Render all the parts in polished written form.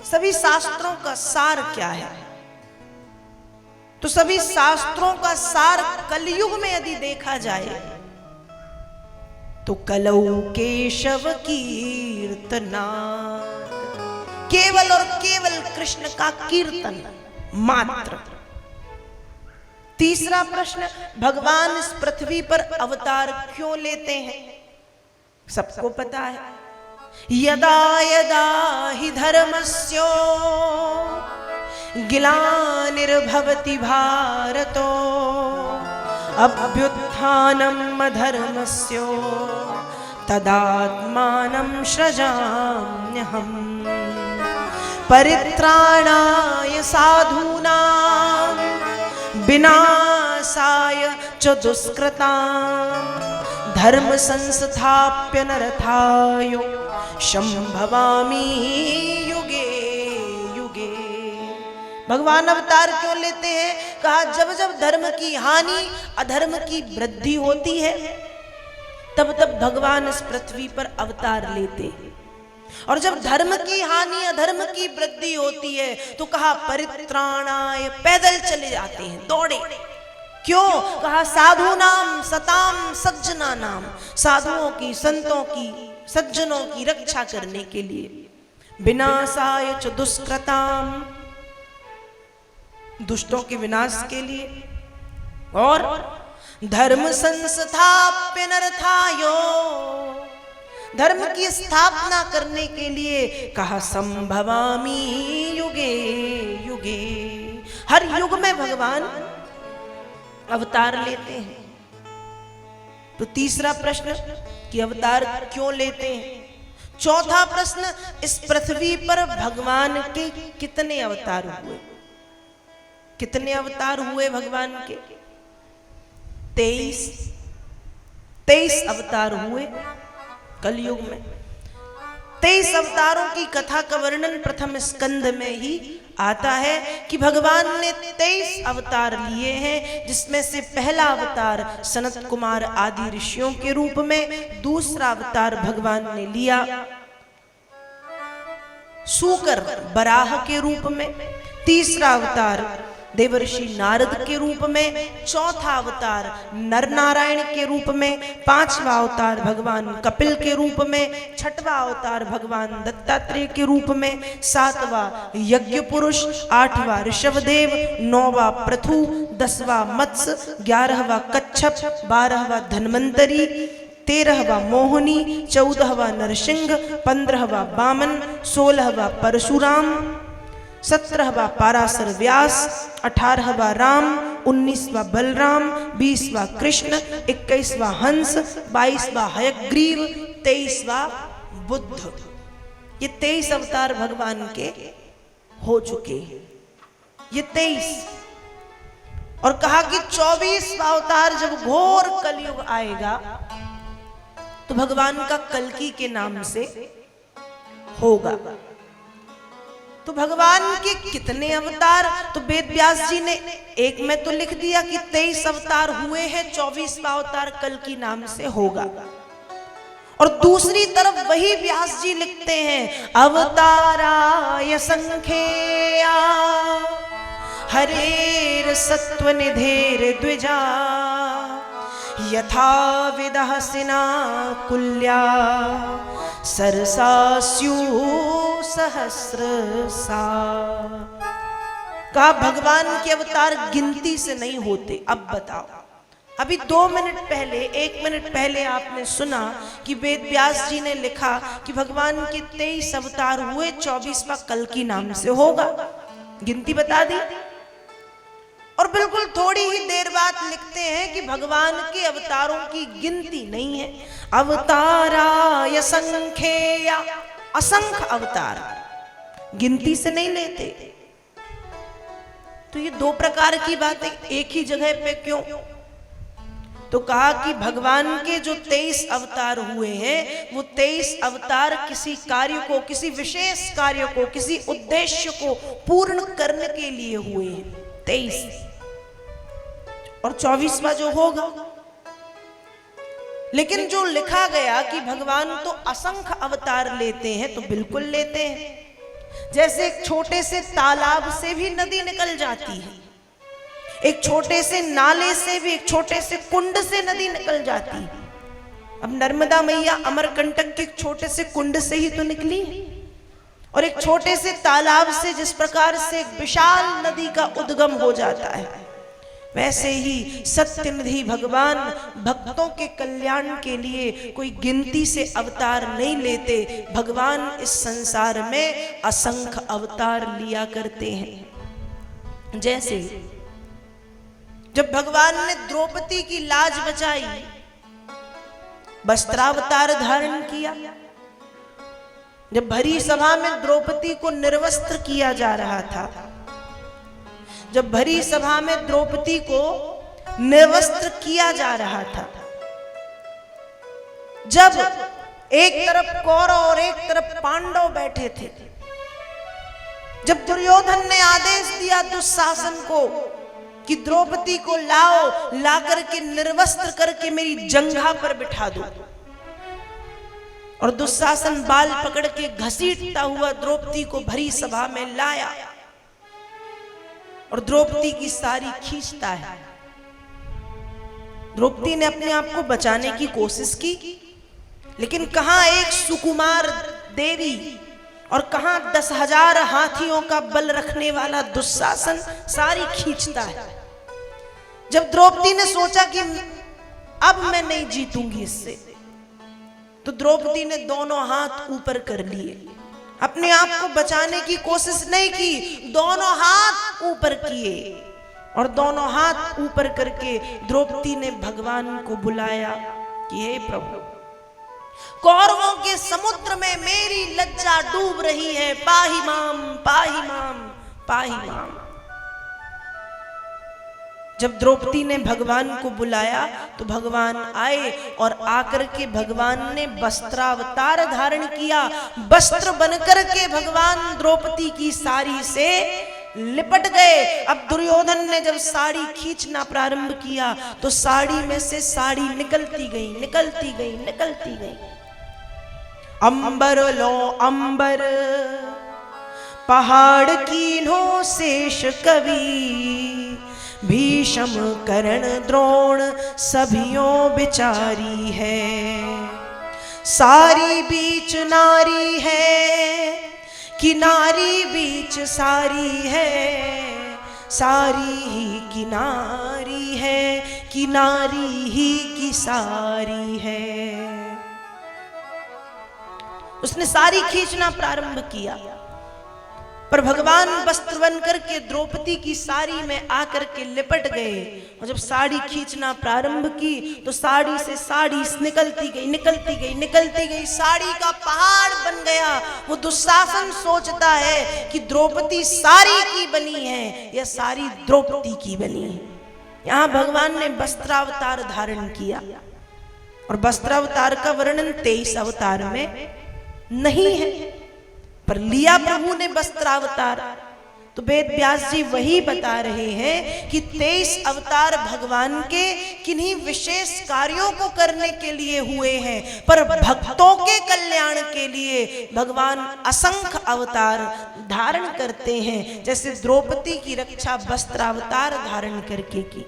सभी शास्त्रों का सार क्या है? तो सभी शास्त्रों का सार कलयुग में यदि देखा जाए तो कलौ केशव कीर्तना, केवल और केवल कृष्ण का कीर्तन मात्र। तीसरा प्रश्न, भगवान इस पृथ्वी पर अवतार क्यों लेते हैं? सबको पता है, यदा यदा हि धर्मस्य ग्लानिर्भवति भारतो अभ्युत्थानम् अधर्मस्य तदात्मानं सृजाम्यहम् परित्राणाय साधूनां विनाशाय च दुष्कृतां धर्म संस्थाप्य नरथाय संभवामि युगे युगे। भगवान अवतार क्यों लेते हैं? कहा जब जब धर्म की हानि अधर्म की वृद्धि होती है तब तब भगवान इस पृथ्वी पर अवतार लेते हैं, और जब धर्म की हानि अधर्म की वृद्धि होती है तो कहा परित्राणाय, पैदल चले जाते हैं, दौड़े। क्यों? कहा साधु नाम सताम सज्जना नाम, साधुओं की, संतों की, सज्जनों की रक्षा करने के लिए। विनाशाय च दुष्कृताम, दुष्टों के विनाश के लिए, और धर्म संस्थाप्य नरथायो, धर्म की स्थापना करने के लिए। कहा संभवामि युगे युगे, हर युग में भगवान अवतार लेते हैं। तो तीसरा प्रश्न कि अवतार क्यों लेते हैं। चौथा प्रश्न, इस पृथ्वी पर भगवान के कितने अवतार हुए? कितने अवतार हुए भगवान के? 23 अवतार हुए कलयुग में। 23 अवतारों की कथा का वर्णन प्रथम स्कंद में ही आता है कि भगवान ने 23 अवतार लिए हैं, जिसमें से पहला अवतार सनत कुमार आदि ऋषियों के रूप में, दूसरा अवतार भगवान ने लिया सूकर बराह के रूप में, तीसरा अवतार देवर्षि नारद के रूप में, चौथा अवतार नर नारायण के रूप में, पांचवा अवतार भगवान कपिल के रूप में, छठवां अवतार भगवान दत्तात्रेय के रूप में, सातवां यज्ञ पुरुष, आठवां ऋषभदेव, नौवां पृथु, 10वां मत्स्य, 11वां कच्छप, 12वां धन्वंतरी, 13वां मोहिनी, 14वां नरसिंह, 15वां वामन, 16वां परशुराम, 17वां पाराशर व्यास, 18वां राम, 19वां बलराम, 20वां कृष्ण, 21वां हंस, 22वां हयग्रीव, 23वां बुद्ध। ये 23 अवतार भगवान के हो चुके हैं, ये 23। और कहा कि 24वां अवतार जब घोर कलयुग आएगा तो भगवान का कल्कि के नाम से होगा। तो भगवान के कितने अवतार? तो वेद व्यास जी ने एक में तो लिख दिया कि 23 अवतार हुए हैं, 24वां अवतार कल्कि नाम से होगा। और दूसरी तरफ वही व्यास जी लिखते हैं अवताराय संख्येया हरेर सत्व निधेर द्विजा यथा विदहसिना कुल्या सरसास्यु सहस्रसा। कहा भगवान के अवतार गिनती से नहीं होते। अब बताओ, अभी 2 मिनट पहले, 1 मिनट पहले आपने सुना कि वेद व्यास जी ने लिखा कि भगवान के 23 अवतार हुए, 24वां कल्कि नाम से होगा। गिनती बता दी। और बिल्कुल थोड़ी ही देर बाद लिखते हैं कि भगवान के अवतारों की गिनती नहीं है। अवताराय संख्येया, असंख्य अवतार, गिनती से नहीं लेते। तो ये 2 प्रकार की बातें एक ही जगह पे क्यों? तो कहा कि भगवान के जो 23 अवतार हुए हैं, वो 23 अवतार किसी कार्य को, किसी विशेष कार्य को, किसी उद्देश्य को पूर्ण करने के लिए हुए हैं 23। और 24वां जो होगा। लेकिन जो लिखा गया कि भगवान तो असंख्य अवतार लेते हैं, तो बिल्कुल लेते हैं। जैसे एक छोटे से तालाब से भी नदी निकल जाती है, एक छोटे से नाले से भी, एक छोटे से कुंड से नदी निकल जाती है। अब नर्मदा मैया अमरकंटक के एक छोटे से कुंड से ही तो निकली, और एक छोटे से तालाब से जिस प्रकार से एक विशाल नदी का उद्गम हो जाता है, वैसे ही सत्यनिधि भगवान भक्तों के कल्याण के लिए कोई गिनती से अवतार नहीं लेते। भगवान इस संसार में असंख्य अवतार लिया करते हैं। जैसे जब भगवान ने द्रौपदी की लाज बचाई, वस्त्रावतार धारण किया। जब भरी सभा में द्रौपदी को निर्वस्त्र किया जा रहा था, जब भरी सभा में द्रौपदी को निर्वस्त्र किया जा रहा था, जब एक तरफ कौरव और एक तरफ पांडव बैठे थे, जब दुर्योधन ने आदेश दिया दुशासन को कि द्रौपदी को लाओ, ला करके निर्वस्त्र करके मेरी जंघा पर बिठा दो, और दुशासन बाल पकड़ के घसीटता हुआ द्रौपदी को भरी सभा में लाया और द्रौपदी की साड़ी खींचता है। द्रौपदी ने अपने आप को बचाने की कोशिश की, लेकिन कहां एक सुकुमार देवी और कहां 10,000 हाथियों का बल रखने वाला दुशासन साड़ी खींचता है। जब द्रौपदी ने सोचा कि अब मैं नहीं जीतूंगी इससे, तो द्रौपदी ने दोनों हाथ ऊपर कर लिए, अपने आप को बचाने की कोशिश नहीं की, दोनों हाथ ऊपर किए, और दोनों हाथ ऊपर करके द्रौपदी ने भगवान को बुलाया कि हे प्रभु, कौरवों के समुद्र में मेरी लज्जा डूब रही है, पाहि माम पाहि माम पाहि माम। जब द्रौपदी ने भगवान को बुलाया तो भगवान आए, और आकर के भगवान ने वस्त्रावतार धारण किया। वस्त्र बनकर के भगवान द्रौपदी की साड़ी से लिपट गए। अब दुर्योधन ने जब साड़ी खींचना प्रारंभ किया तो साड़ी में से साड़ी निकलती गई, निकलती गई, निकलती गई। अंबर लो अंबर, पहाड़ कीन्हो शेष कवि, भीषम कर्ण द्रोण सभियों बिचारी है। सारी बीच नारी है, किनारी बीच सारी है, सारी ही किनारी है, किनारी ही की सारी है। उसने सारी खींचना प्रारंभ किया, पर भगवान वस्त्र बन करके द्रौपदी की साड़ी में आकर के लिपट गए। और जब साड़ी खींचना प्रारंभ की तो साड़ी से साड़ी निकलती गई, निकलती गई, निकलती गई, साड़ी का पहाड़ बन गया। वो दुशासन सोचता है कि द्रौपदी साड़ी की बनी है या साड़ी द्रौपदी की बनी है। यहाँ भगवान ने वस्त्रावतार धारण किया, और वस्त्रावतार का वर्णन 23 अवतार में नहीं है, पर लिया प्रभु ने वस्त्रावतार। तो वेद व्यास जी वही बता रहे हैं कि 23 अवतार भगवान के किन्हीं विशेष कार्यों को करने के लिए हुए हैं, पर भक्तों के कल्याण के लिए भगवान असंख्य अवतार धारण करते हैं। जैसे द्रौपदी की रक्षा वस्त्रावतार धारण करके की।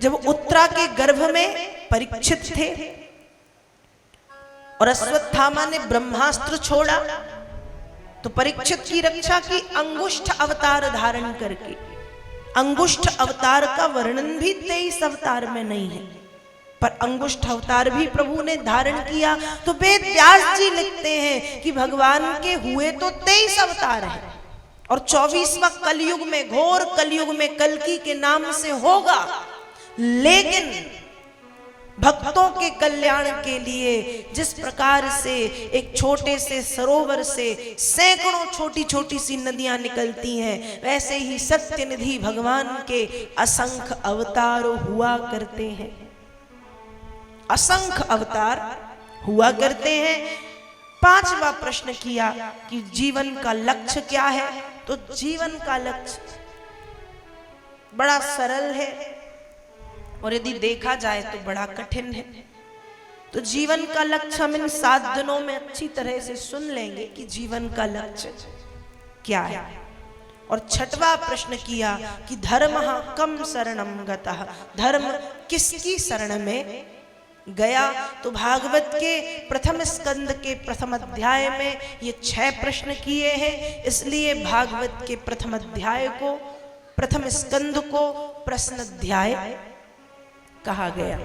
जब उत्तरा के गर्भ में परीक्षित थे और अश्वत्थामा ने ब्रह्मास्त्र छोड़ा, तो परीक्षित की रक्षा की अंगुष्ठ अवतार धारण करके। अंगुष्ठ अवतार का वर्णन भी 23 अवतार में नहीं है, पर अंगुष्ठ अवतार भी प्रभु ने धारण किया। तो वेद व्यास जी लिखते हैं कि भगवान के हुए तो 23 अवतार हैं, और 24वां कलयुग में, घोर कलयुग में कल्कि के नाम से होगा, लेकिन भक्तों के कल्याण के लिए जिस प्रकार से एक छोटे से सरोवर से सैकड़ों छोटी छोटी सी नदियां निकलती हैं, वैसे ही सत्यनिधि भगवान के असंख्य अवतार हुआ करते हैं। असंख्य अवतार हुआ करते हैं। 5वां प्रश्न किया कि जीवन का लक्ष्य क्या है, तो जीवन का लक्ष्य बड़ा सरल है, और यदि देखा जाए तो बड़ा कठिन है। तो जीवन का लक्ष्य हम इन 7 दिनों में अच्छी तरह से सुन लेंगे कि जीवन का लक्ष्य क्या है। और छठवां प्रश्न किया कि धर्म कम शरणम गतः, धर्म किसकी शरण में गया। तो भागवत के प्रथम स्कंद के प्रथम अध्याय में ये 6 प्रश्न किए हैं, इसलिए भागवत के प्रथम अध्याय को, प्रथम स्कंद को प्रश्न अध्याय कहा गया।